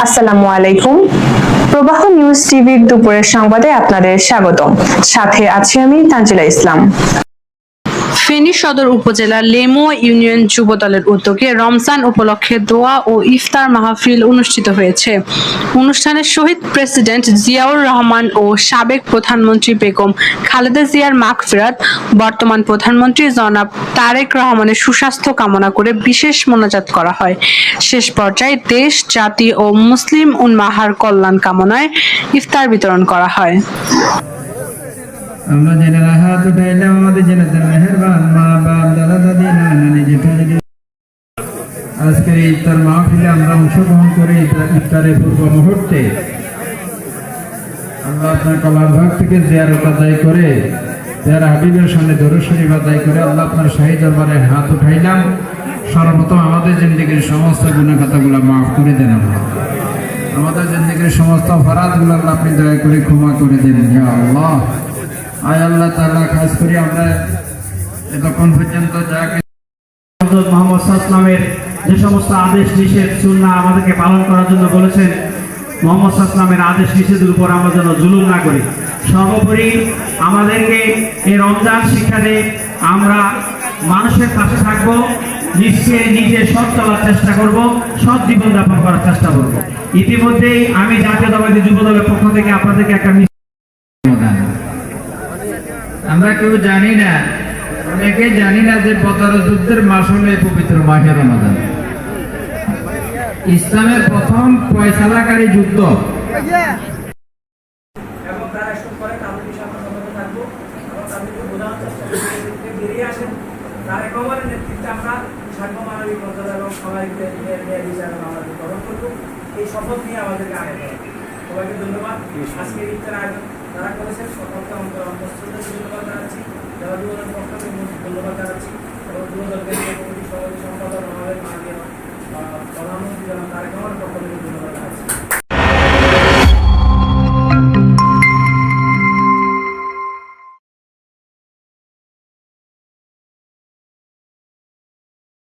আসসালামু আলাইকুম। প্রবাহ নিউজ টিভির দুপুরের সংবাদে আপনাদের স্বাগতম। সাথে আছি আমি তানজিলা ইসলাম। ফেনী সদর উপজেলার লেমুয়া ইউনিয়ন যুবদলের উদ্যোগে রমজান উপলক্ষে দোয়া ও ইফতার মাহফিল অনুষ্ঠিত হয়েছে। অনুষ্ঠানে শহীদ প্রেসিডেন্ট জিয়াউর রহমান ও সাবেক প্রধানমন্ত্রী বেগম খালেদা জিয়ার মাগফিরাত, বর্তমান প্রধানমন্ত্রী জনাব তারেক রহমানের সুস্বাস্থ্য কামনা করে বিশেষ মোনাজাত করা হয়। শেষ পর্যায়ে দেশ, জাতি ও মুসলিম উম্মাহর কল্যাণ কামনায় ইফতার বিতরণ করা হয়। আমরা জেনারা হাত উঠাইলাম আমাদের জেনাদের মেহেরবান মা বাপ দাদা দাদি নানি জেঠু। আজকের ইফতার মাহফিলে আমরা অংশগ্রহণ করে ইফতারের পূর্ব মুহূর্তে আল্লাহ আপনার কলার ভাগ থেকে জিয়ারত আদায় করে যারা হাবিবের সামনে দরুদ শরীফ আদায় করে আল্লাহ আপনার শাহী দরবারে হাত উঠাইলাম। সর্বপ্রথম আমাদের জিন্দেগির সমস্ত গুনাহ খাতাগুলো মাফ করে দেন। আমাদের জিন্দেগির সমস্ত অপরাধগুলো আল্লাহ আপনি দয়া করে ক্ষমা করে দেন ইয়া আল্লাহ। আয় আল্লাহ তাআলা, খাস করে আমরা এতক্ষণ পর্যন্ত যাকে হযরত মুহাম্মদ সাল্লাল্লাহু আলাইহি ওয়াসাল্লামের যে সমস্ত আদেশ নিষেধ সুন্নাহ আমাদেরকে পালন করার জন্য বলেছেন, মুহাম্মদ সাল্লাল্লাহু আলাইহি ওয়াসাল্লামের আদেশ নিষেধের উপর আমরা যেন জুলুম না করি। সর্বোপরি আমাদেরকে এই রমজান শিক্ষা দিয়ে আমরা মানুষের পাশে থাকবো, নিজে সৎ চলার চেষ্টা করব, সৎ জীবনযাপন করার চেষ্টা করব। ইতিমধ্যেই আমি জাতীয়তাবাদী যুব দলের পক্ষ থেকে আপনাদেরকে একটা আমরা কেউ জানি না, অনেকে জানি না যে বদর যুদ্ধের মাস হলো এই পবিত্র মাহে রমাদান, ইসলামের প্রথম ফয়সালাকারী যুদ্ধ। এবং তারা এসব করে তাদের বিষয়ে আমরা সতর্ক থাকবো এবং তাদেরকে বোঝানোর চেষ্টা করবো বেরিয়ে আসেন। তার একবারের নেতৃত্বে আমরা সার্ব মানবিক মর্যাদা এবং সবাইকে হিসাবে আমরা গ্রহণ করবো। এই শপথ নিয়ে আমাদেরকে আগে দেয়। সবাইকে ধন্যবাদ। আজকের ইফতার আয়োজন যারা করেছেন সকলকে অন্তর ধন্যবাদ জানাচ্ছি। যারা জীবনের পক্ষ থেকে ধন্যবাদ জানাচ্ছি।